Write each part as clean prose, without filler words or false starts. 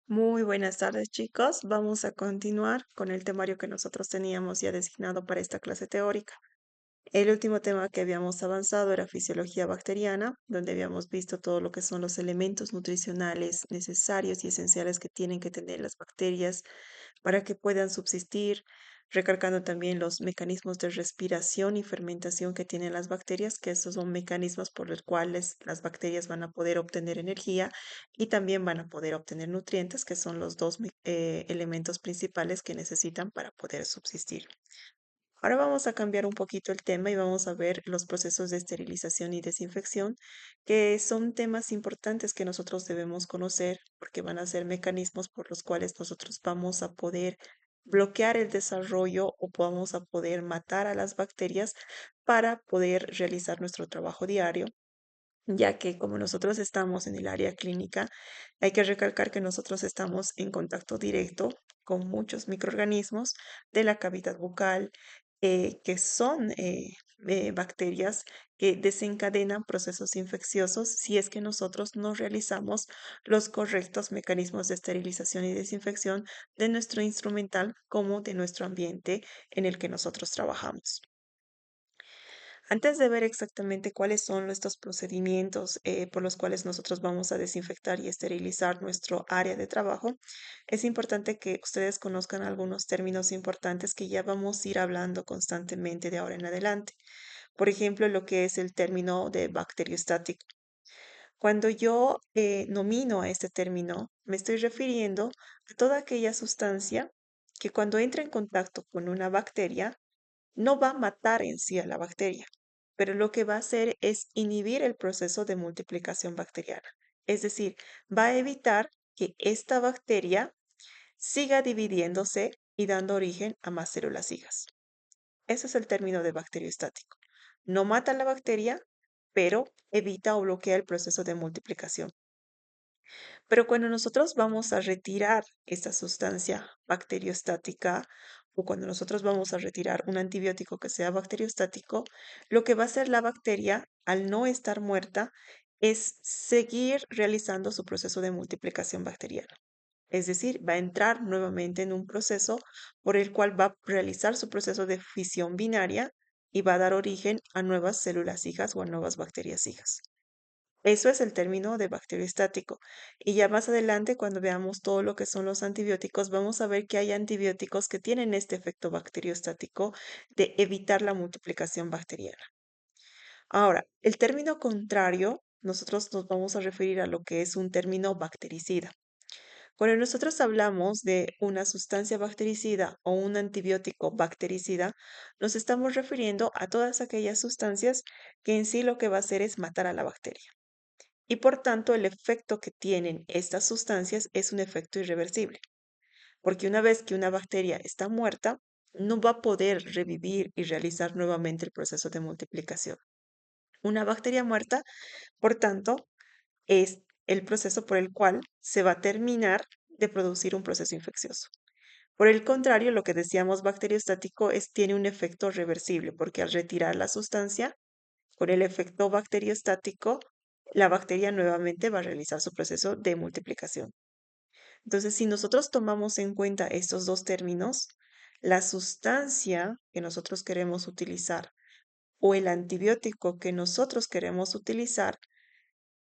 Muy buenas tardes, chicos. Vamos a continuar con el temario que nosotros teníamos ya designado para esta clase teórica. El último tema que habíamos avanzado era fisiología bacteriana, donde habíamos visto todo lo que son los elementos nutricionales necesarios y esenciales que tienen que tener las bacterias para que puedan subsistir, recalcando también los mecanismos de respiración y fermentación que tienen las bacterias, que estos son mecanismos por los cuales las bacterias van a poder obtener energía y también van a poder obtener nutrientes, que son los dos elementos principales que necesitan para poder subsistir. Ahora vamos a cambiar un poquito el tema y vamos a ver los procesos de esterilización y desinfección, que son temas importantes que nosotros debemos conocer porque van a ser mecanismos por los cuales nosotros vamos a poder bloquear el desarrollo o vamos a poder matar a las bacterias para poder realizar nuestro trabajo diario, ya que como nosotros estamos en el área clínica, hay que recalcar que nosotros estamos en contacto directo con muchos microorganismos de la cavidad bucal, que son bacterias que desencadenan procesos infecciosos si es que nosotros no realizamos los correctos mecanismos de esterilización y desinfección de nuestro instrumental como de nuestro ambiente en el que nosotros trabajamos. Antes de ver exactamente cuáles son estos procedimientos por los cuales nosotros vamos a desinfectar y esterilizar nuestro área de trabajo, es importante que ustedes conozcan algunos términos importantes que ya vamos a ir hablando constantemente de ahora en adelante. Por ejemplo, lo que es el término de bacteriostático. Cuando yo nomino a este término, me estoy refiriendo a toda aquella sustancia que cuando entra en contacto con una bacteria, no va a matar en sí a la bacteria, pero lo que va a hacer es inhibir el proceso de multiplicación bacteriana. Es decir, va a evitar que esta bacteria siga dividiéndose y dando origen a más células hijas. Ese es el término de bacteriostático. No mata la bacteria, pero evita o bloquea el proceso de multiplicación. Pero cuando nosotros vamos a retirar esta sustancia bacteriostática o cuando nosotros vamos a retirar un antibiótico que sea bacteriostático, lo que va a hacer la bacteria al no estar muerta es seguir realizando su proceso de multiplicación bacteriana. Es decir, va a entrar nuevamente en un proceso por el cual va a realizar su proceso de fisión binaria y va a dar origen a nuevas células hijas o a nuevas bacterias hijas. Eso es el término de bacteriostático. Y ya más adelante, cuando veamos todo lo que son los antibióticos, vamos a ver que hay antibióticos que tienen este efecto bacteriostático de evitar la multiplicación bacteriana. Ahora, el término contrario, nosotros nos vamos a referir a lo que es un término bactericida. Cuando nosotros hablamos de una sustancia bactericida o un antibiótico bactericida, nos estamos refiriendo a todas aquellas sustancias que en sí lo que va a hacer es matar a la bacteria. Y por tanto, el efecto que tienen estas sustancias es un efecto irreversible, porque una vez que una bacteria está muerta, no va a poder revivir y realizar nuevamente el proceso de multiplicación. Una bacteria muerta, por tanto, es el proceso por el cual se va a terminar de producir un proceso infeccioso. Por el contrario, lo que decíamos bacteriostático tiene un efecto reversible, porque al retirar la sustancia, con el efecto bacteriostático, la bacteria nuevamente va a realizar su proceso de multiplicación. Entonces, si nosotros tomamos en cuenta estos dos términos, la sustancia que nosotros queremos utilizar o el antibiótico que nosotros queremos utilizar,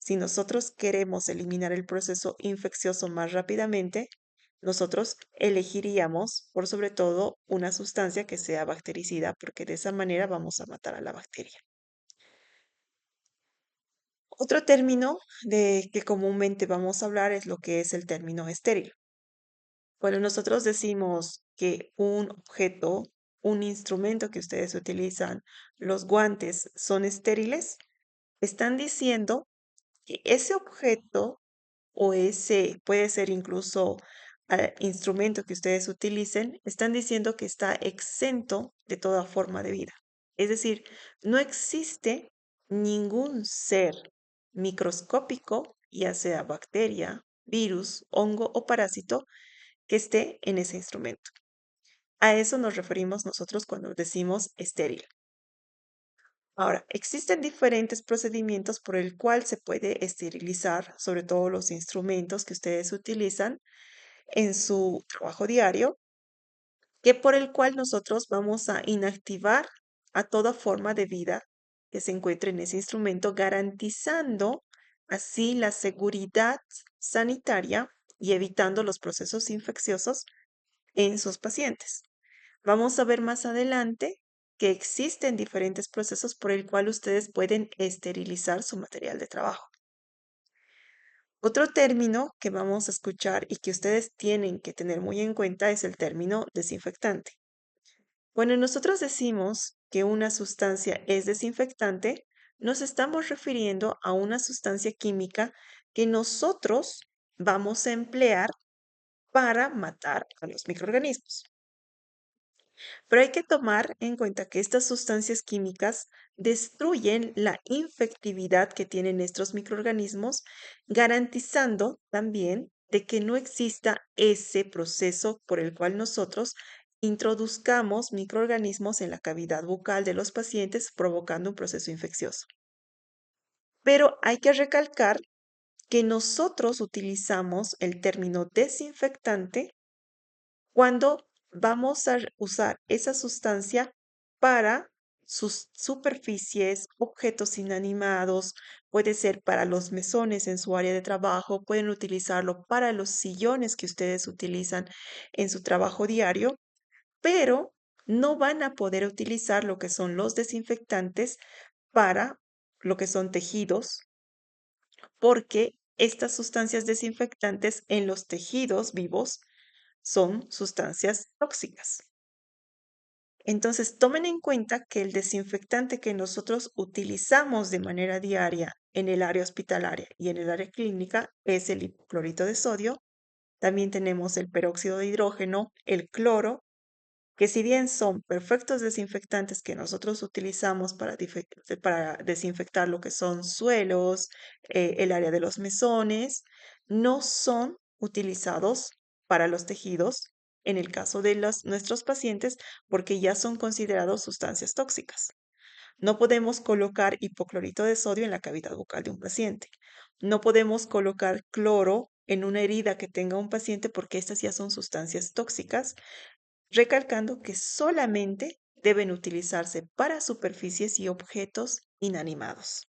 si nosotros queremos eliminar el proceso infeccioso más rápidamente, nosotros elegiríamos, por sobre todo, una sustancia que sea bactericida, porque de esa manera vamos a matar a la bacteria. Otro término de que comúnmente vamos a hablar es lo que es el término estéril. Cuando nosotros decimos que un objeto, un instrumento que ustedes utilizan, los guantes son estériles, están diciendo que ese objeto o ese puede ser incluso instrumento que ustedes utilicen, están diciendo que está exento de toda forma de vida. Es decir, no existe ningún ser microscópico, ya sea bacteria, virus, hongo o parásito, que esté en ese instrumento. A eso nos referimos nosotros cuando decimos estéril. Ahora, existen diferentes procedimientos por el cual se puede esterilizar, sobre todo los instrumentos que ustedes utilizan, en su trabajo diario, que por el cual nosotros vamos a inactivar a toda forma de vida que se encuentre en ese instrumento, garantizando así la seguridad sanitaria y evitando los procesos infecciosos en sus pacientes. Vamos a ver más adelante que existen diferentes procesos por el cual ustedes pueden esterilizar su material de trabajo. Otro término que vamos a escuchar y que ustedes tienen que tener muy en cuenta es el término desinfectante. Cuando nosotros decimos que una sustancia es desinfectante, nos estamos refiriendo a una sustancia química que nosotros vamos a emplear para matar a los microorganismos. Pero hay que tomar en cuenta que estas sustancias químicas destruyen la infectividad que tienen estos microorganismos, garantizando también de que no exista ese proceso por el cual nosotros introduzcamos microorganismos en la cavidad bucal de los pacientes, provocando un proceso infeccioso. Pero hay que recalcar que nosotros utilizamos el término desinfectante cuando vamos a usar esa sustancia para sus superficies, objetos inanimados, puede ser para los mesones en su área de trabajo, pueden utilizarlo para los sillones que ustedes utilizan en su trabajo diario, pero no van a poder utilizar lo que son los desinfectantes para lo que son tejidos, porque estas sustancias desinfectantes en los tejidos vivos son sustancias tóxicas. Entonces, tomen en cuenta que el desinfectante que nosotros utilizamos de manera diaria en el área hospitalaria y en el área clínica es el hipoclorito de sodio. También tenemos el peróxido de hidrógeno, el cloro, que si bien son perfectos desinfectantes que nosotros utilizamos para desinfectar lo que son suelos, el área de los mesones, no son utilizados para los tejidos en el caso de nuestros pacientes porque ya son considerados sustancias tóxicas. No podemos colocar hipoclorito de sodio en la cavidad bucal de un paciente. No podemos colocar cloro en una herida que tenga un paciente porque estas ya son sustancias tóxicas, recalcando que solamente deben utilizarse para superficies y objetos inanimados.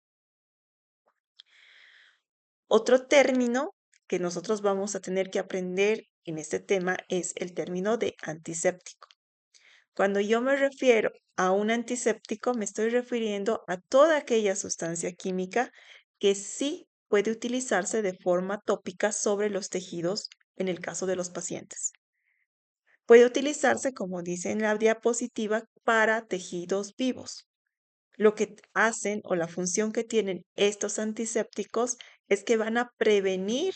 Otro término que nosotros vamos a tener que aprender en este tema es el término de antiséptico. Cuando yo me refiero a un antiséptico, me estoy refiriendo a toda aquella sustancia química que sí puede utilizarse de forma tópica sobre los tejidos en el caso de los pacientes. Puede utilizarse, como dice en la diapositiva, para tejidos vivos. Lo que hacen o la función que tienen estos antisépticos es que van a prevenir,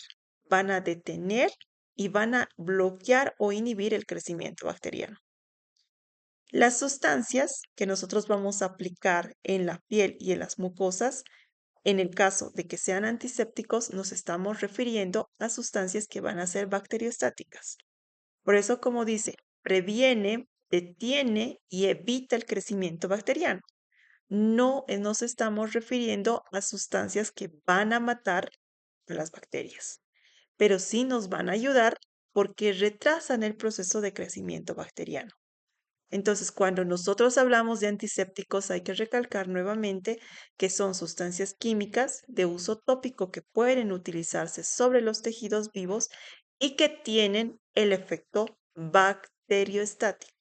van a detener y van a bloquear o inhibir el crecimiento bacteriano. Las sustancias que nosotros vamos a aplicar en la piel y en las mucosas, en el caso de que sean antisépticos, nos estamos refiriendo a sustancias que van a ser bacteriostáticas. Por eso, como dice, previene, detiene y evita el crecimiento bacteriano. No nos estamos refiriendo a sustancias que van a matar a las bacterias, pero sí nos van a ayudar porque retrasan el proceso de crecimiento bacteriano. Entonces, cuando nosotros hablamos de antisépticos, hay que recalcar nuevamente que son sustancias químicas de uso tópico que pueden utilizarse sobre los tejidos vivos y que tienen el efecto bacteriostático.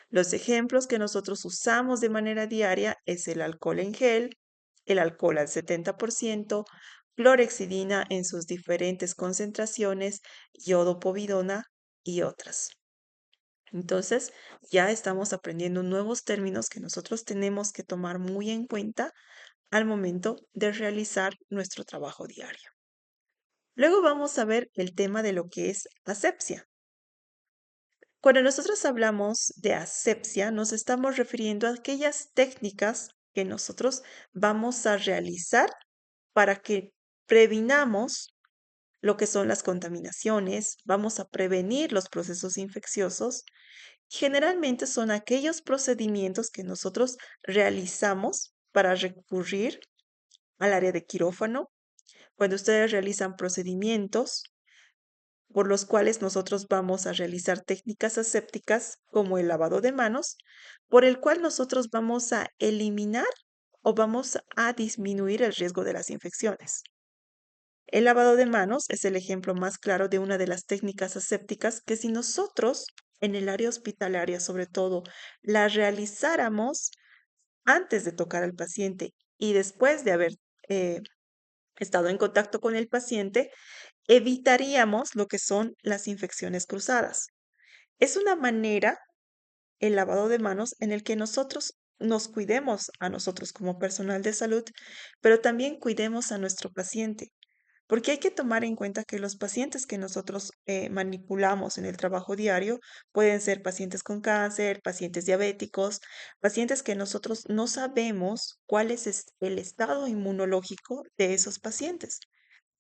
Los ejemplos que nosotros usamos de manera diaria es el alcohol en gel, el alcohol al 70%, clorexidina en sus diferentes concentraciones, yodopovidona y otras. Entonces, ya estamos aprendiendo nuevos términos que nosotros tenemos que tomar muy en cuenta al momento de realizar nuestro trabajo diario. Luego vamos a ver el tema de lo que es asepsia. Cuando nosotros hablamos de asepsia, nos estamos refiriendo a aquellas técnicas que nosotros vamos a realizar para que previnamos lo que son las contaminaciones, vamos a prevenir los procesos infecciosos. Generalmente son aquellos procedimientos que nosotros realizamos para recurrir al área de quirófano, cuando ustedes realizan procedimientos por los cuales nosotros vamos a realizar técnicas asépticas como el lavado de manos, por el cual nosotros vamos a eliminar o vamos a disminuir el riesgo de las infecciones. El lavado de manos es el ejemplo más claro de una de las técnicas asépticas que si nosotros en el área hospitalaria sobre todo la realizáramos antes de tocar al paciente y después de haber eh, estado en contacto con el paciente, evitaríamos lo que son las infecciones cruzadas. Es una manera, el lavado de manos, en el que nosotros nos cuidemos a nosotros como personal de salud, pero también cuidemos a nuestro paciente. Porque hay que tomar en cuenta que los pacientes que nosotros manipulamos en el trabajo diario pueden ser pacientes con cáncer, pacientes diabéticos, pacientes que nosotros no sabemos cuál es el estado inmunológico de esos pacientes.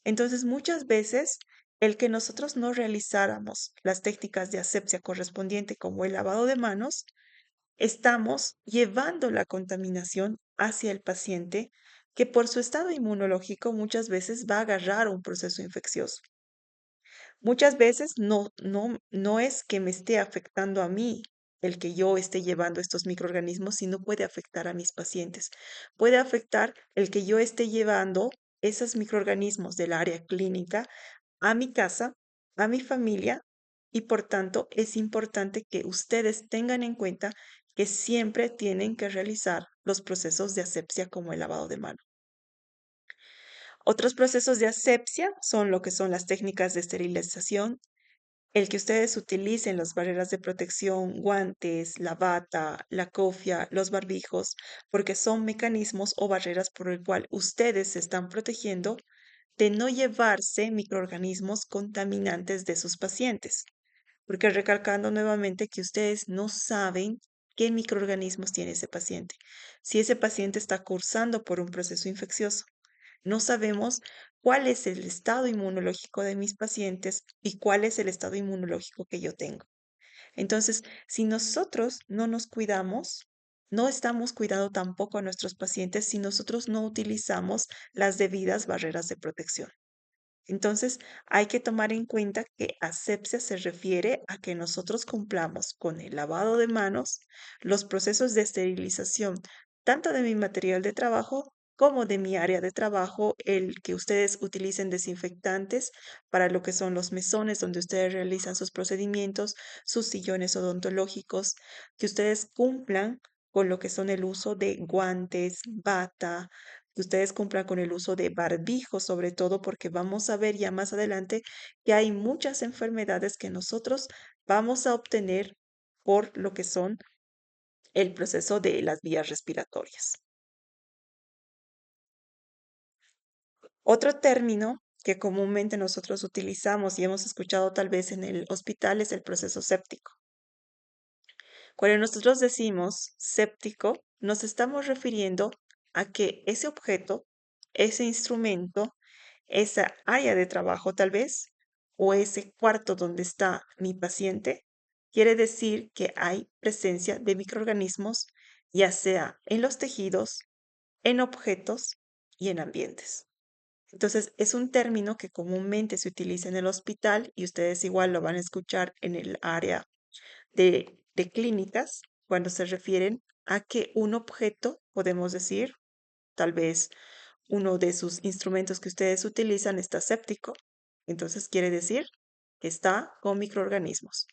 Entonces, muchas veces el que nosotros no realizáramos las técnicas de asepsia correspondiente como el lavado de manos, estamos llevando la contaminación hacia el paciente que por su estado inmunológico muchas veces va a agarrar un proceso infeccioso. Muchas veces no es que me esté afectando a mí el que yo esté llevando estos microorganismos, sino puede afectar a mis pacientes. Puede afectar el que yo esté llevando esos microorganismos del área clínica a mi casa, a mi familia, y por tanto es importante que ustedes tengan en cuenta que siempre tienen que realizar los procesos de asepsia como el lavado de mano. Otros procesos de asepsia son lo que son las técnicas de esterilización, el que ustedes utilicen las barreras de protección, guantes, la bata, la cofia, los barbijos, porque son mecanismos o barreras por el cual ustedes se están protegiendo de no llevarse microorganismos contaminantes de sus pacientes. Porque recalcando nuevamente que ustedes no saben qué microorganismos tiene ese paciente. Si ese paciente está cursando por un proceso infeccioso, no sabemos cuál es el estado inmunológico de mis pacientes y cuál es el estado inmunológico que yo tengo. Entonces, si nosotros no nos cuidamos, no estamos cuidando tampoco a nuestros pacientes si nosotros no utilizamos las debidas barreras de protección. Entonces, hay que tomar en cuenta que asepsia se refiere a que nosotros cumplamos con el lavado de manos, los procesos de esterilización, tanto de mi material de trabajo como de mi área de trabajo, el que ustedes utilicen desinfectantes para lo que son los mesones donde ustedes realizan sus procedimientos, sus sillones odontológicos, que ustedes cumplan con lo que son el uso de guantes, bata, que ustedes cumplan con el uso de barbijo, sobre todo porque vamos a ver ya más adelante que hay muchas enfermedades que nosotros vamos a obtener por lo que son el proceso de las vías respiratorias. Otro término que comúnmente nosotros utilizamos y hemos escuchado tal vez en el hospital es el proceso séptico. Cuando nosotros decimos séptico, nos estamos refiriendo a que ese objeto, ese instrumento, esa área de trabajo tal vez, o ese cuarto donde está mi paciente, quiere decir que hay presencia de microorganismos, ya sea en los tejidos, en objetos y en ambientes. Entonces, es un término que comúnmente se utiliza en el hospital y ustedes igual lo van a escuchar en el área de clínicas cuando se refieren a que un objeto, podemos decir, tal vez uno de sus instrumentos que ustedes utilizan está séptico, entonces quiere decir que está con microorganismos.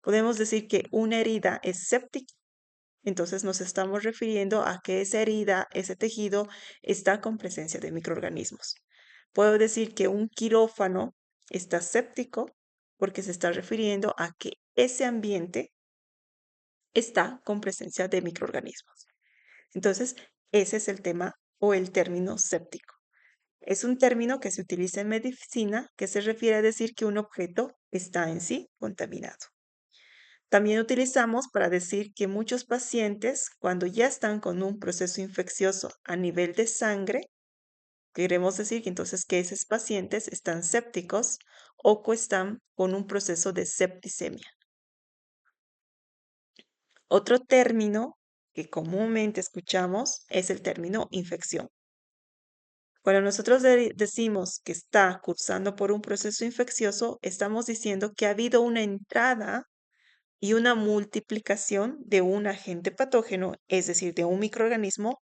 Podemos decir que una herida es séptica, entonces nos estamos refiriendo a que esa herida, ese tejido, está con presencia de microorganismos. Puedo decir que un quirófano está séptico porque se está refiriendo a que ese ambiente está con presencia de microorganismos. Entonces, ese es el tema o el término séptico. Es un término que se utiliza en medicina que se refiere a decir que un objeto está en sí contaminado. También utilizamos para decir que muchos pacientes, cuando ya están con un proceso infeccioso a nivel de sangre, queremos decir que entonces que esos pacientes están sépticos o que están con un proceso de septicemia. Otro término que comúnmente escuchamos es el término infección. Cuando nosotros decimos que está cursando por un proceso infeccioso, estamos diciendo que ha habido una entrada y una multiplicación de un agente patógeno, es decir, de un microorganismo,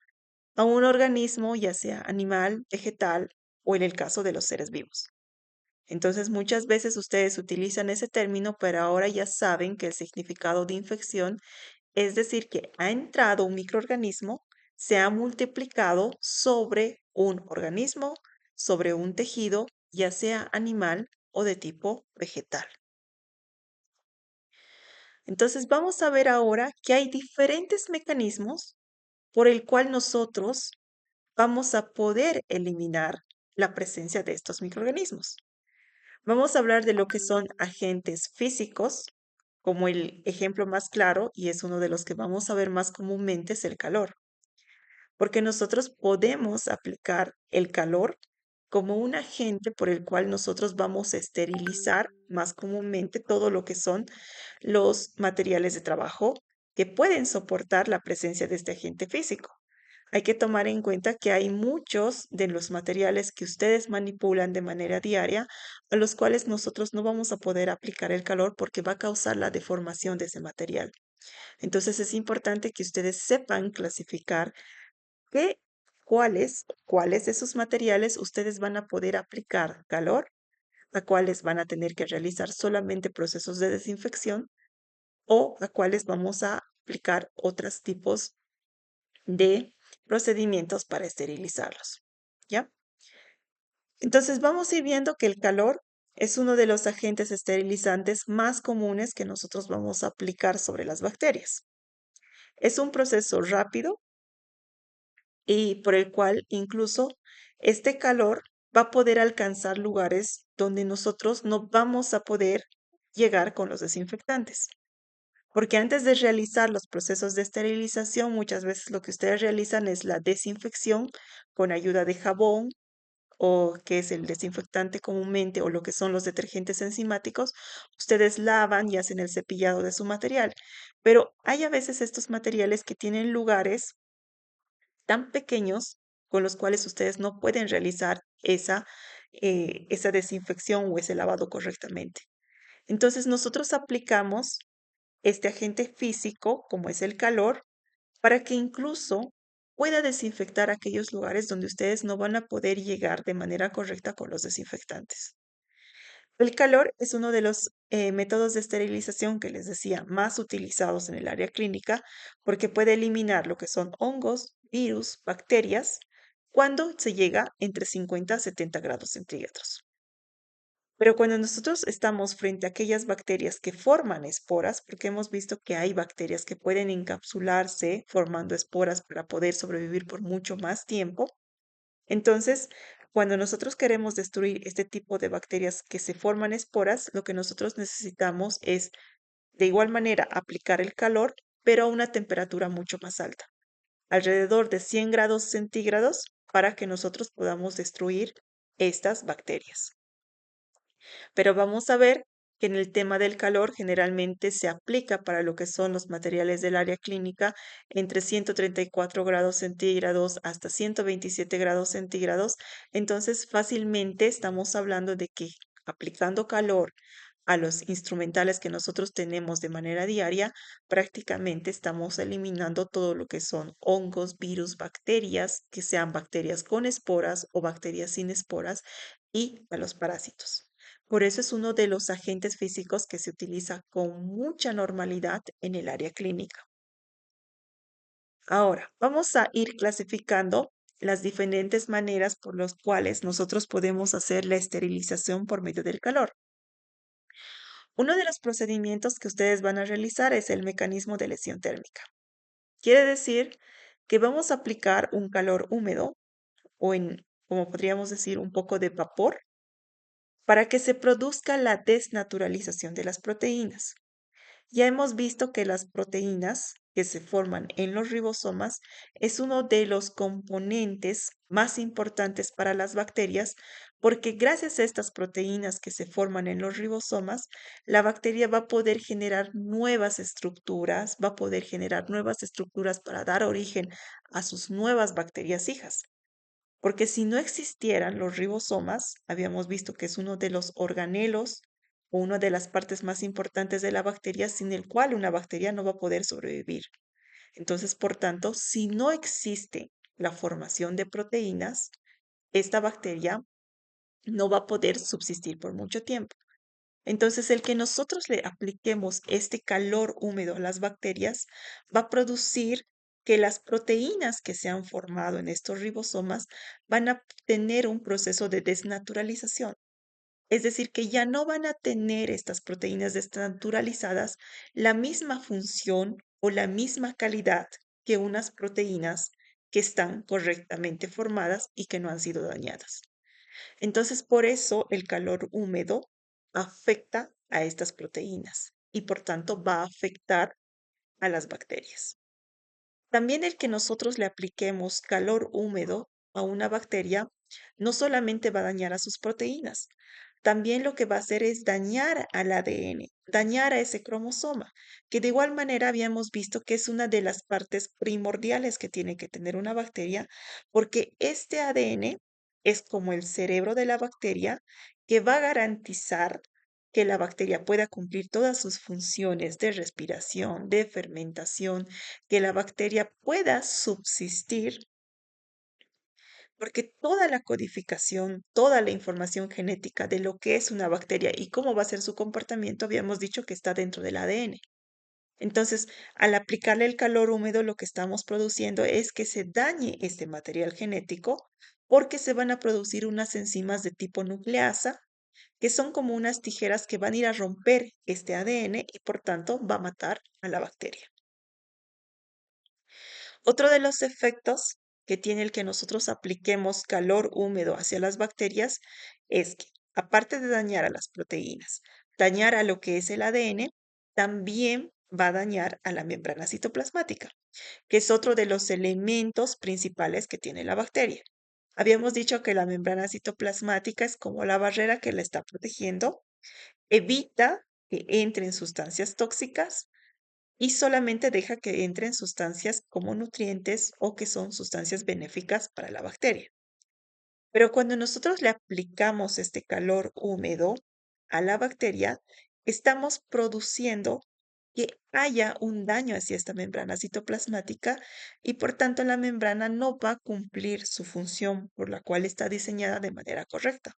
a un organismo, ya sea animal, vegetal o en el caso de los seres vivos. Entonces, muchas veces ustedes utilizan ese término, pero ahora ya saben que el significado de infección es decir que ha entrado un microorganismo, se ha multiplicado sobre un organismo, sobre un tejido, ya sea animal o de tipo vegetal. Entonces, vamos a ver ahora que hay diferentes mecanismos por el cual nosotros vamos a poder eliminar la presencia de estos microorganismos. Vamos a hablar de lo que son agentes físicos, como el ejemplo más claro, y es uno de los que vamos a ver más comúnmente, es el calor, porque nosotros podemos aplicar el calor como un agente por el cual nosotros vamos a esterilizar más comúnmente todo lo que son los materiales de trabajo que pueden soportar la presencia de este agente físico. Hay que tomar en cuenta que hay muchos de los materiales que ustedes manipulan de manera diaria a los cuales nosotros no vamos a poder aplicar el calor porque va a causar la deformación de ese material. Entonces es importante que ustedes sepan clasificar qué, cuáles de esos materiales ustedes van a poder aplicar calor, a cuáles van a tener que realizar solamente procesos de desinfección o a cuáles vamos a aplicar otros tipos de procedimientos para esterilizarlos. ¿Ya? Entonces vamos a ir viendo que el calor es uno de los agentes esterilizantes más comunes que nosotros vamos a aplicar sobre las bacterias. Es un proceso rápido y por el cual incluso este calor va a poder alcanzar lugares donde nosotros no vamos a poder llegar con los desinfectantes. Porque antes de realizar los procesos de esterilización, muchas veces lo que ustedes realizan es la desinfección con ayuda de jabón o que es el desinfectante comúnmente o lo que son los detergentes enzimáticos. Ustedes lavan y hacen el cepillado de su material. Pero hay a veces estos materiales que tienen lugares tan pequeños con los cuales ustedes no pueden realizar esa desinfección o ese lavado correctamente. Entonces nosotros aplicamos este agente físico, como es el calor, para que incluso pueda desinfectar aquellos lugares donde ustedes no van a poder llegar de manera correcta con los desinfectantes. El calor es uno de los métodos de esterilización que les decía más utilizados en el área clínica porque puede eliminar lo que son hongos, virus, bacterias, cuando se llega entre 50 a 70 grados centígrados. Pero cuando nosotros estamos frente a aquellas bacterias que forman esporas, porque hemos visto que hay bacterias que pueden encapsularse formando esporas para poder sobrevivir por mucho más tiempo, entonces, cuando nosotros queremos destruir este tipo de bacterias que se forman esporas, lo que nosotros necesitamos es, de igual manera, aplicar el calor, pero a una temperatura mucho más alta, alrededor de 100 grados centígrados, para que nosotros podamos destruir estas bacterias. Pero vamos a ver que en el tema del calor generalmente se aplica para lo que son los materiales del área clínica entre 134 grados centígrados hasta 127 grados centígrados. Entonces, fácilmente estamos hablando de que aplicando calor a los instrumentales que nosotros tenemos de manera diaria, prácticamente estamos eliminando todo lo que son hongos, virus, bacterias, que sean bacterias con esporas o bacterias sin esporas, y a los parásitos. Por eso es uno de los agentes físicos que se utiliza con mucha normalidad en el área clínica. Ahora, vamos a ir clasificando las diferentes maneras por las cuales nosotros podemos hacer la esterilización por medio del calor. Uno de los procedimientos que ustedes van a realizar es el mecanismo de lesión térmica. Quiere decir que vamos a aplicar un calor húmedo o como podríamos decir, un poco de vapor para que se produzca la desnaturalización de las proteínas. Ya hemos visto que las proteínas que se forman en los ribosomas es uno de los componentes más importantes para las bacterias porque gracias a estas proteínas que se forman en los ribosomas, la bacteria va a poder generar nuevas estructuras, va a poder generar nuevas estructuras para dar origen a sus nuevas bacterias hijas. porque si no existieran los ribosomas, habíamos visto que es uno de los organelos o una de las partes más importantes de la bacteria, sin el cual una bacteria no va a poder sobrevivir. Entonces, por tanto, si no existe la formación de proteínas, esta bacteria no va a poder subsistir por mucho tiempo. Entonces, el que nosotros le apliquemos este calor húmedo a las bacterias va a producir que las proteínas que se han formado en estos ribosomas van a tener un proceso de desnaturalización. Es decir, que ya no van a tener estas proteínas desnaturalizadas la misma función o la misma calidad que unas proteínas que están correctamente formadas y que no han sido dañadas. Entonces, por eso el calor húmedo afecta a estas proteínas y por tanto va a afectar a las bacterias. También el que nosotros le apliquemos calor húmedo a una bacteria no solamente va a dañar a sus proteínas, también lo que va a hacer es dañar al ADN, dañar a ese cromosoma, que de igual manera habíamos visto que es una de las partes primordiales que tiene que tener una bacteria, porque este ADN es como el cerebro de la bacteria que va a garantizar que la bacteria pueda cumplir todas sus funciones de respiración, de fermentación, que la bacteria pueda subsistir, porque toda la codificación, toda la información genética de lo que es una bacteria y cómo va a ser su comportamiento, habíamos dicho que está dentro del ADN. Entonces, al aplicarle el calor húmedo, lo que estamos produciendo es que se dañe este material genético porque se van a producir unas enzimas de tipo nucleasa, que son como unas tijeras que van a ir a romper este ADN y por tanto va a matar a la bacteria. Otro de los efectos que tiene el que nosotros apliquemos calor húmedo hacia las bacterias es que, aparte de dañar a las proteínas, dañar a lo que es el ADN, también va a dañar a la membrana citoplasmática, que es otro de los elementos principales que tiene la bacteria. Habíamos dicho que la membrana citoplasmática es como la barrera que la está protegiendo, evita que entren sustancias tóxicas y solamente deja que entren sustancias como nutrientes o que son sustancias benéficas para la bacteria. Pero cuando nosotros le aplicamos este calor húmedo a la bacteria, estamos produciendo que haya un daño hacia esta membrana citoplasmática y por tanto la membrana no va a cumplir su función por la cual está diseñada de manera correcta.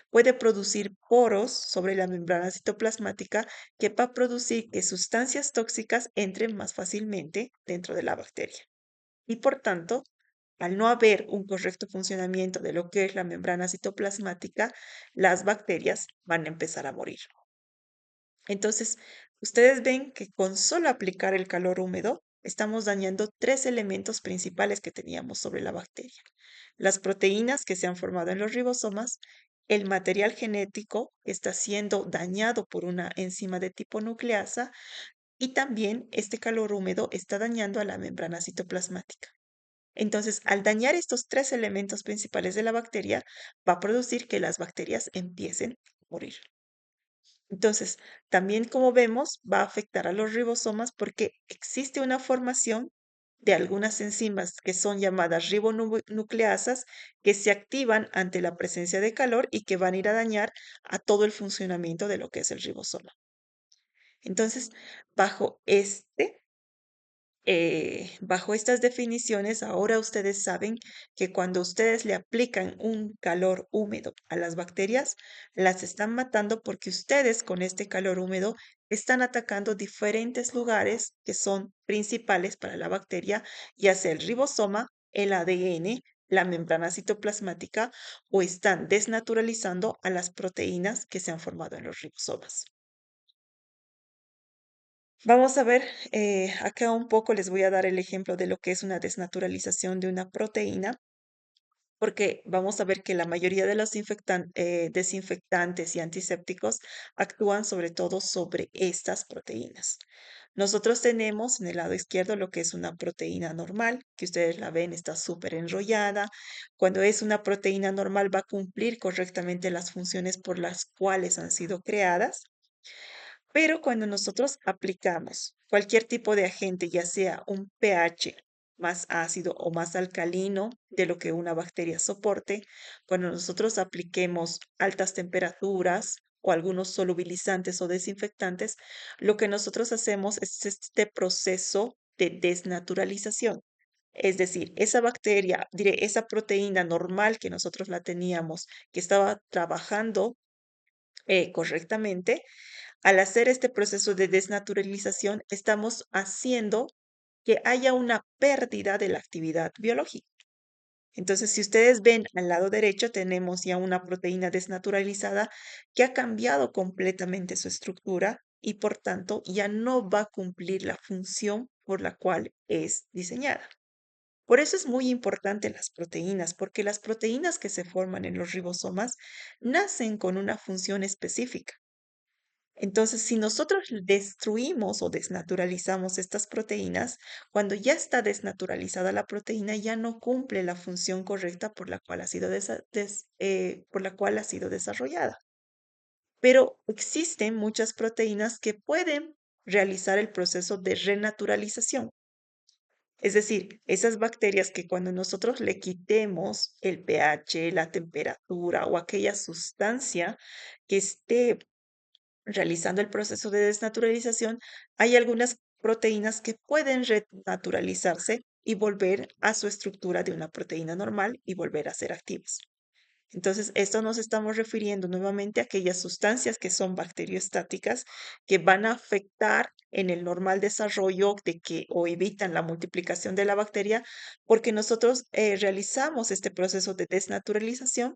Puede producir poros sobre la membrana citoplasmática que va a producir que sustancias tóxicas entren más fácilmente dentro de la bacteria. Y por tanto, al no haber un correcto funcionamiento de lo que es la membrana citoplasmática, las bacterias van a empezar a morir. Entonces, ustedes ven que con solo aplicar el calor húmedo, estamos dañando tres elementos principales que teníamos sobre la bacteria. Las proteínas que se han formado en los ribosomas, el material genético que está siendo dañado por una enzima de tipo nucleasa y también este calor húmedo está dañando a la membrana citoplasmática. Entonces, al dañar estos tres elementos principales de la bacteria, va a producir que las bacterias empiecen a morir. Entonces, también como vemos, va a afectar a los ribosomas porque existe una formación de algunas enzimas que son llamadas ribonucleasas que se activan ante la presencia de calor y que van a ir a dañar a todo el funcionamiento de lo que es el ribosoma. Entonces, bajo bajo estas definiciones, ahora ustedes saben que cuando ustedes le aplican un calor húmedo a las bacterias, las están matando porque ustedes con este calor húmedo están atacando diferentes lugares que son principales para la bacteria, ya sea el ribosoma, el ADN, la membrana citoplasmática o están desnaturalizando a las proteínas que se han formado en los ribosomas. Vamos a ver, acá un poco les voy a dar el ejemplo de lo que es una desnaturalización de una proteína, porque vamos a ver que la mayoría de los desinfectantes y antisépticos actúan sobre todo sobre estas proteínas. Nosotros tenemos en el lado izquierdo lo que es una proteína normal, que ustedes la ven, está súper enrollada. Cuando es una proteína normal va a cumplir correctamente las funciones por las cuales han sido creadas. Pero cuando nosotros aplicamos cualquier tipo de agente, ya sea un pH, más ácido o más alcalino de lo que una bacteria soporte, cuando nosotros apliquemos altas temperaturas o algunos solubilizantes o desinfectantes, lo que nosotros hacemos es este proceso de desnaturalización. Es decir, esa bacteria, diré, esa proteína normal que nosotros la teníamos, que estaba trabajando correctamente, al hacer este proceso de desnaturalización, estamos haciendo que haya una pérdida de la actividad biológica. Entonces, si ustedes ven al lado derecho, tenemos ya una proteína desnaturalizada que ha cambiado completamente su estructura y por tanto ya no va a cumplir la función por la cual es diseñada. Por eso es muy importante las proteínas, porque las proteínas que se forman en los ribosomas nacen con una función específica. Entonces, si nosotros destruimos o desnaturalizamos estas proteínas, cuando ya está desnaturalizada la proteína, ya no cumple la función correcta por la cual ha sido, por la cual ha sido desarrollada. Pero existen muchas proteínas que pueden realizar el proceso de renaturalización. Es decir, esas bacterias que cuando nosotros le quitemos el pH, la temperatura o aquella sustancia que esté realizando el proceso de desnaturalización, hay algunas proteínas que pueden renaturalizarse y volver a su estructura de una proteína normal y volver a ser activas. Entonces, esto nos estamos refiriendo nuevamente a aquellas sustancias que son bacteriostáticas que van a afectar en el normal desarrollo de que o evitan la multiplicación de la bacteria porque nosotros realizamos este proceso de desnaturalización,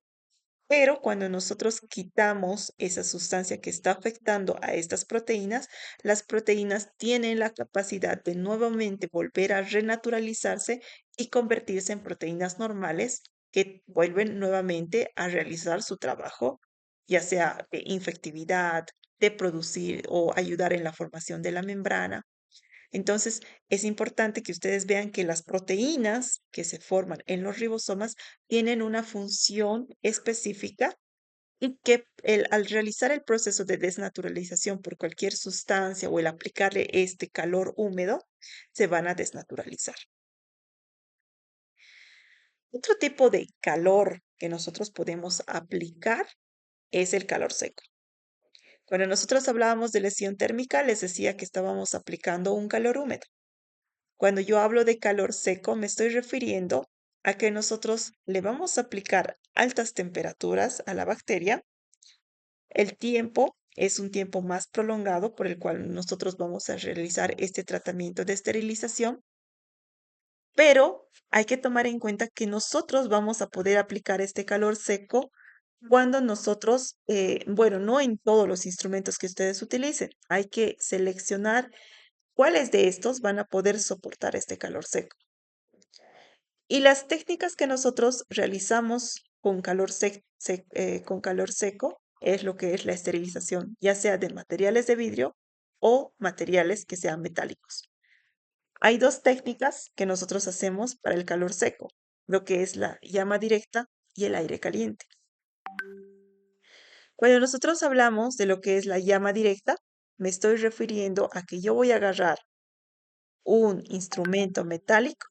pero cuando nosotros quitamos esa sustancia que está afectando a estas proteínas, las proteínas tienen la capacidad de nuevamente volver a renaturalizarse y convertirse en proteínas normales que vuelven nuevamente a realizar su trabajo, ya sea de infectividad, de producir o ayudar en la formación de la membrana. Entonces, es importante que ustedes vean que las proteínas que se forman en los ribosomas tienen una función específica y que al realizar el proceso de desnaturalización por cualquier sustancia o el aplicarle este calor húmedo, se van a desnaturalizar. Otro tipo de calor que nosotros podemos aplicar es el calor seco. Cuando nosotros hablábamos de lesión térmica, les decía que estábamos aplicando un calor húmedo. Cuando yo hablo de calor seco, me estoy refiriendo a que nosotros le vamos a aplicar altas temperaturas a la bacteria. El tiempo es un tiempo más prolongado por el cual nosotros vamos a realizar este tratamiento de esterilización, pero hay que tomar en cuenta que nosotros vamos a poder aplicar este calor seco cuando nosotros, bueno, no en todos los instrumentos que ustedes utilicen, hay que seleccionar cuáles de estos van a poder soportar este calor seco. Y las técnicas que nosotros realizamos con con calor seco es lo que es la esterilización, ya sea de materiales de vidrio o materiales que sean metálicos. Hay dos técnicas que nosotros hacemos para el calor seco, lo que es la llama directa y el aire caliente. Cuando nosotros hablamos de lo que es la llama directa, me estoy refiriendo a que yo voy a agarrar un instrumento metálico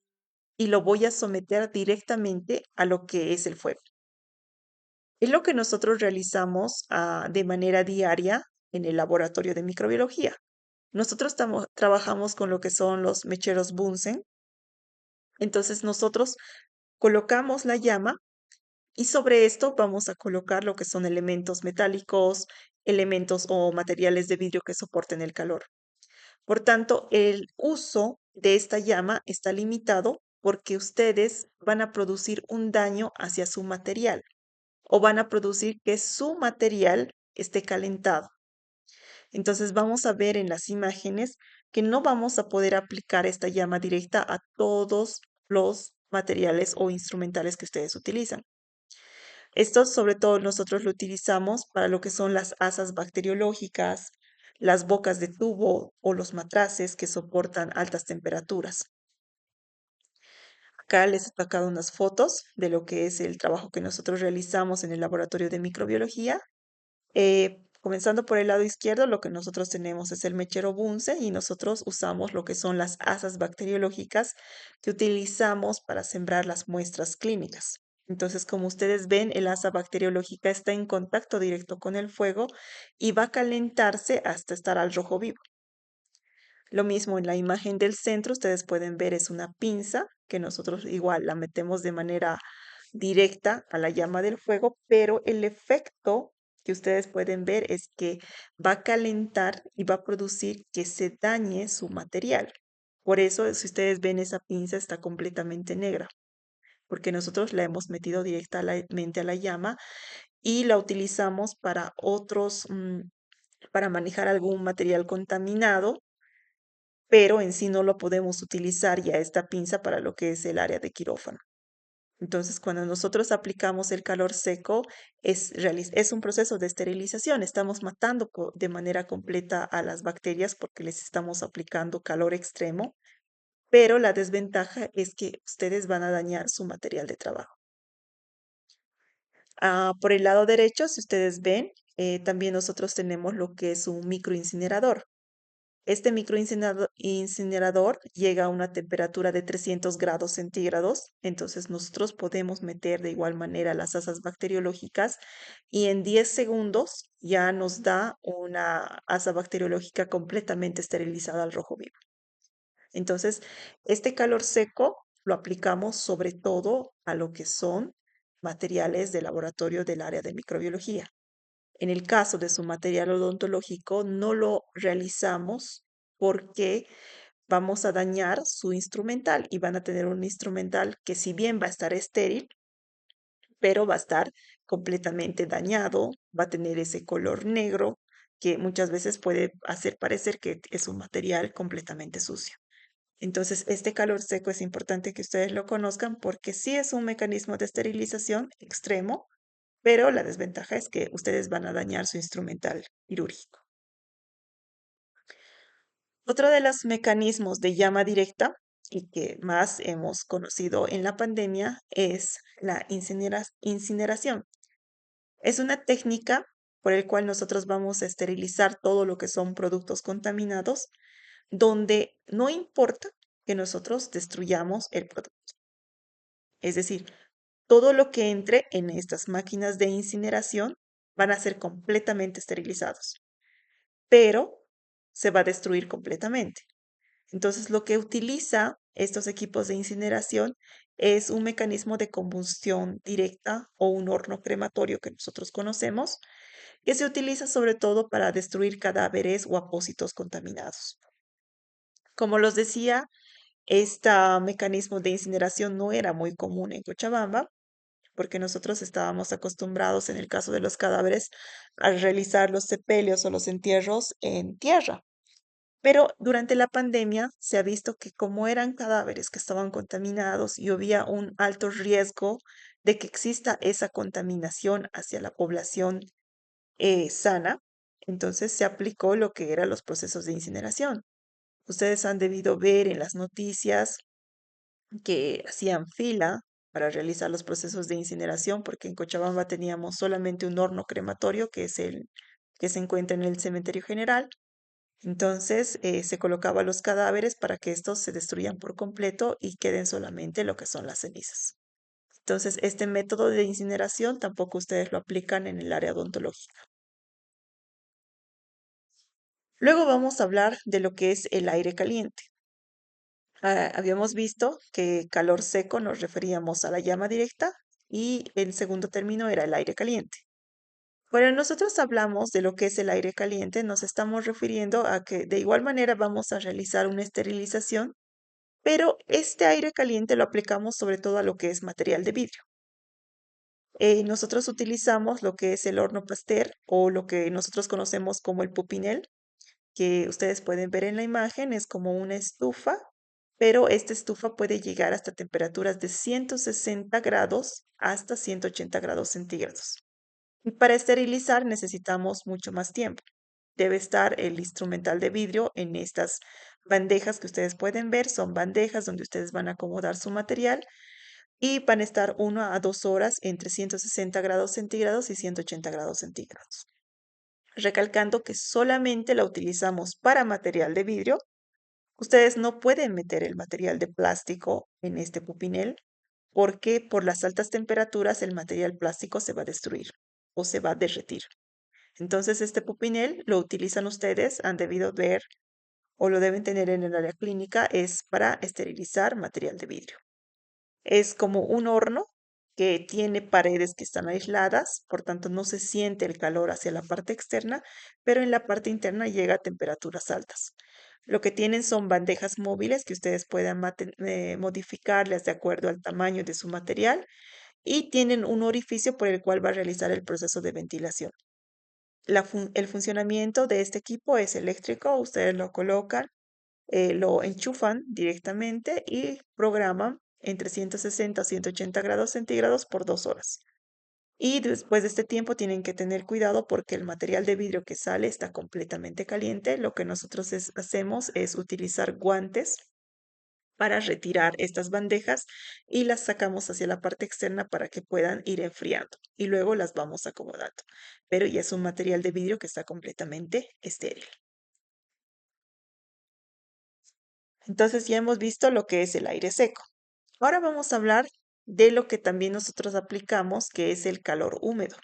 y lo voy a someter directamente a lo que es el fuego. Es lo que nosotros realizamos de manera diaria en el laboratorio de microbiología. Nosotros trabajamos con lo que son los mecheros Bunsen. Entonces nosotros colocamos la llama y sobre esto vamos a colocar lo que son elementos metálicos, elementos o materiales de vidrio que soporten el calor. Por tanto, el uso de esta llama está limitado porque ustedes van a producir un daño hacia su material o van a producir que su material esté calentado. Entonces vamos a ver en las imágenes que no vamos a poder aplicar esta llama directa a todos los materiales o instrumentales que ustedes utilizan. Esto sobre todo nosotros lo utilizamos para lo que son las asas bacteriológicas, las bocas de tubo o los matraces que soportan altas temperaturas. Acá les he sacado unas fotos de lo que es el trabajo que nosotros realizamos en el laboratorio de microbiología. Comenzando por el lado izquierdo, lo que nosotros tenemos es el mechero Bunsen y nosotros usamos lo que son las asas bacteriológicas que utilizamos para sembrar las muestras clínicas. Entonces, como ustedes ven, el asa bacteriológica está en contacto directo con el fuego y va a calentarse hasta estar al rojo vivo. Lo mismo en la imagen del centro, ustedes pueden ver es una pinza que nosotros igual la metemos de manera directa a la llama del fuego, pero el efecto que ustedes pueden ver es que va a calentar y va a producir que se dañe su material. Por eso, si ustedes ven esa pinza está completamente negra, porque nosotros la hemos metido directamente a la llama y la utilizamos para para manejar algún material contaminado, pero en sí no lo podemos utilizar ya esta pinza para lo que es el área de quirófano. Entonces, cuando nosotros aplicamos el calor seco, es un proceso de esterilización. Estamos matando de manera completa a las bacterias porque les estamos aplicando calor extremo, pero la desventaja es que ustedes van a dañar su material de trabajo. Por el lado derecho, si ustedes ven, también nosotros tenemos lo que es un microincinerador. Este microincinerador llega a una temperatura de 300 grados centígrados, entonces nosotros podemos meter de igual manera las asas bacteriológicas y en 10 segundos ya nos da una asa bacteriológica completamente esterilizada al rojo vivo. Entonces, este calor seco lo aplicamos sobre todo a lo que son materiales de laboratorio del área de microbiología. En el caso de su material odontológico, no lo realizamos porque vamos a dañar su instrumental y van a tener un instrumental que si bien va a estar estéril, pero va a estar completamente dañado, va a tener ese color negro que muchas veces puede hacer parecer que es un material completamente sucio. Entonces, este calor seco es importante que ustedes lo conozcan porque sí es un mecanismo de esterilización extremo, pero la desventaja es que ustedes van a dañar su instrumental quirúrgico. Otro de los mecanismos de llama directa y que más hemos conocido en la pandemia es la incineración. Es una técnica por el cual nosotros vamos a esterilizar todo lo que son productos contaminados, donde no importa que nosotros destruyamos el producto. Es decir, todo lo que entre en estas máquinas de incineración van a ser completamente esterilizados, pero se va a destruir completamente. Entonces, lo que utiliza estos equipos de incineración es un mecanismo de combustión directa o un horno crematorio que nosotros conocemos, que se utiliza sobre todo para destruir cadáveres o apósitos contaminados. Como los decía, este mecanismo de incineración no era muy común en Cochabamba, porque nosotros estábamos acostumbrados, en el caso de los cadáveres, a realizar los sepelios o los entierros en tierra. Pero durante la pandemia se ha visto que como eran cadáveres que estaban contaminados y había un alto riesgo de que exista esa contaminación hacia la población sana, entonces se aplicó lo que eran los procesos de incineración. Ustedes han debido ver en las noticias que hacían fila para realizar los procesos de incineración, porque en Cochabamba teníamos solamente un horno crematorio, que es el que se encuentra en el cementerio general. Entonces se colocaba los cadáveres para que estos se destruyan por completo y queden solamente lo que son las cenizas. Entonces, este método de incineración tampoco ustedes lo aplican en el área odontológica. Luego vamos a hablar de lo que es el aire caliente. Habíamos visto que calor seco nos referíamos a la llama directa y el segundo término era el aire caliente. Cuando nosotros hablamos de lo que es el aire caliente, nos estamos refiriendo a que de igual manera vamos a realizar una esterilización, pero este aire caliente lo aplicamos sobre todo a lo que es material de vidrio. Nosotros utilizamos lo que es el horno Pasteur o lo que nosotros conocemos como el pupinel, que ustedes pueden ver en la imagen, es como una estufa, pero esta estufa puede llegar hasta temperaturas de 160 grados hasta 180 grados centígrados. Y para esterilizar necesitamos mucho más tiempo. Debe estar el instrumental de vidrio en estas bandejas que ustedes pueden ver. Son bandejas donde ustedes van a acomodar su material y van a estar 1 a 2 horas entre 160 grados centígrados y 180 grados centígrados. recalcando que solamente la utilizamos para material de vidrio. Ustedes no pueden meter el material de plástico en este pupinel porque por las altas temperaturas el material plástico se va a destruir o se va a derretir. Entonces este pupinel lo utilizan ustedes, han debido ver o lo deben tener en el área clínica, es para esterilizar material de vidrio. Es como un horno que tiene paredes que están aisladas, por tanto no se siente el calor hacia la parte externa, pero en la parte interna llega a temperaturas altas. Lo que tienen son bandejas móviles que ustedes puedan modificarlas de acuerdo al tamaño de su material y tienen un orificio por el cual va a realizar el proceso de ventilación. El funcionamiento de este equipo es eléctrico, ustedes lo colocan, lo enchufan directamente y programan entre 160 a 180 grados centígrados por 2 horas. Y después de este tiempo tienen que tener cuidado porque el material de vidrio que sale está completamente caliente. Lo que nosotros hacemos es utilizar guantes para retirar estas bandejas y las sacamos hacia la parte externa para que puedan ir enfriando y luego las vamos acomodando. Pero ya es un material de vidrio que está completamente estéril. Entonces ya hemos visto lo que es el aire seco. Ahora vamos a hablar de lo que también nosotros aplicamos, que es el calor húmedo.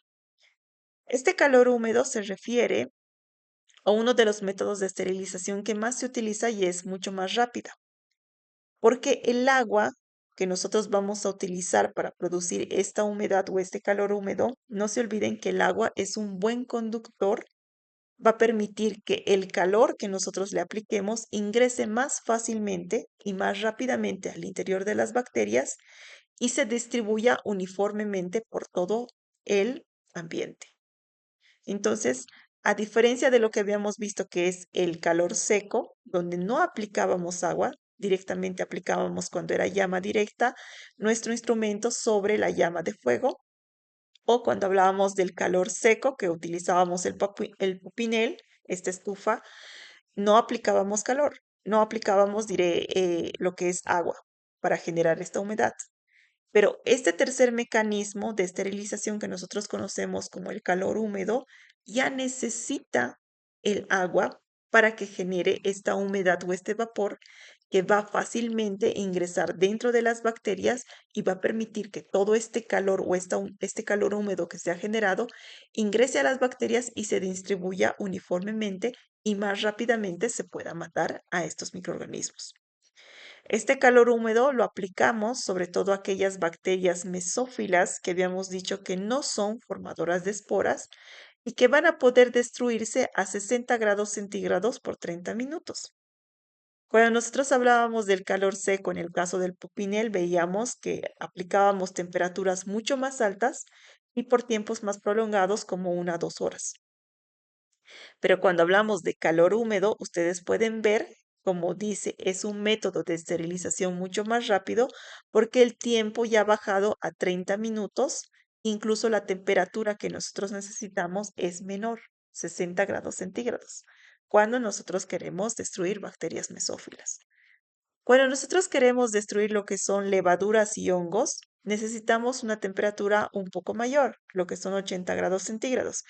Este calor húmedo se refiere a uno de los métodos de esterilización que más se utiliza y es mucho más rápida, porque el agua que nosotros vamos a utilizar para producir esta humedad o este calor húmedo, no se olviden que el agua es un buen conductor, va a permitir que el calor que nosotros le apliquemos ingrese más fácilmente y más rápidamente al interior de las bacterias y se distribuya uniformemente por todo el ambiente. Entonces, a diferencia de lo que habíamos visto que es el calor seco, donde no aplicábamos agua, directamente aplicábamos cuando era llama directa nuestro instrumento sobre la llama de fuego, o cuando hablábamos del calor seco, que utilizábamos el pupinel, esta estufa, no aplicábamos calor, no aplicábamos, diré, lo que es agua para generar esta humedad. Pero este tercer mecanismo de esterilización que nosotros conocemos como el calor húmedo ya necesita el agua para que genere esta humedad o este vapor que va fácilmente a ingresar dentro de las bacterias y va a permitir que todo este calor o este calor húmedo que se ha generado ingrese a las bacterias y se distribuya uniformemente y más rápidamente se pueda matar a estos microorganismos. Este calor húmedo lo aplicamos sobre todo a aquellas bacterias mesófilas que habíamos dicho que no son formadoras de esporas y que van a poder destruirse a 60 grados centígrados por 30 minutos. Cuando nosotros hablábamos del calor seco, en el caso del pupinel, veíamos que aplicábamos temperaturas mucho más altas y por tiempos más prolongados como 1 a 2 horas. Pero cuando hablamos de calor húmedo, ustedes pueden ver, como dice, es un método de esterilización mucho más rápido porque el tiempo ya ha bajado a 30 minutos, incluso la temperatura que nosotros necesitamos es menor, 60 grados centígrados, cuando nosotros queremos destruir bacterias mesófilas. Cuando nosotros queremos destruir lo que son levaduras y hongos, necesitamos una temperatura un poco mayor, lo que son 80 grados centígrados.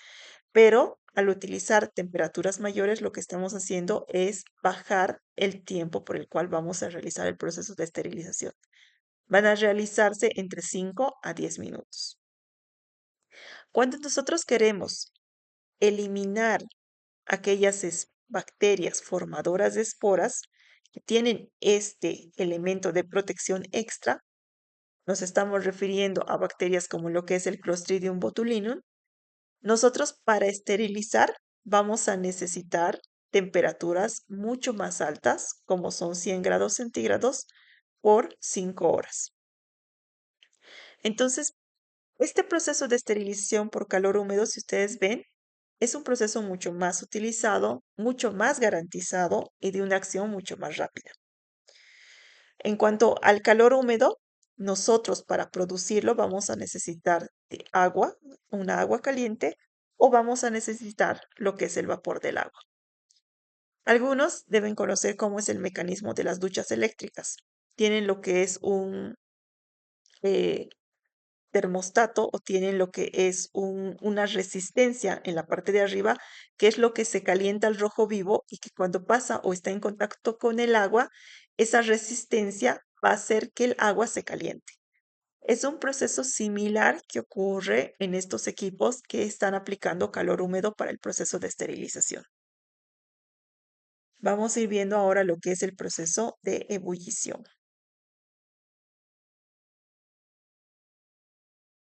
Pero al utilizar temperaturas mayores, lo que estamos haciendo es bajar el tiempo por el cual vamos a realizar el proceso de esterilización. Van a realizarse entre 5 a 10 minutos. Cuando nosotros queremos eliminar aquellas bacterias formadoras de esporas que tienen este elemento de protección extra, nos estamos refiriendo a bacterias como lo que es el Clostridium botulinum. Nosotros para esterilizar vamos a necesitar temperaturas mucho más altas, como son 100 grados centígrados por 5 horas. Entonces, este proceso de esterilización por calor húmedo, si ustedes ven, es un proceso mucho más utilizado, mucho más garantizado y de una acción mucho más rápida. En cuanto al calor húmedo, nosotros para producirlo vamos a necesitar de agua, una agua caliente, o vamos a necesitar lo que es el vapor del agua. Algunos deben conocer cómo es el mecanismo de las duchas eléctricas. Tienen lo que es un eh, termostato o tienen lo que es una resistencia en la parte de arriba, que es lo que se calienta al rojo vivo y que cuando pasa o está en contacto con el agua, esa resistencia va a hacer que el agua se caliente. Es un proceso similar que ocurre en estos equipos que están aplicando calor húmedo para el proceso de esterilización. Vamos a ir viendo ahora lo que es el proceso de ebullición.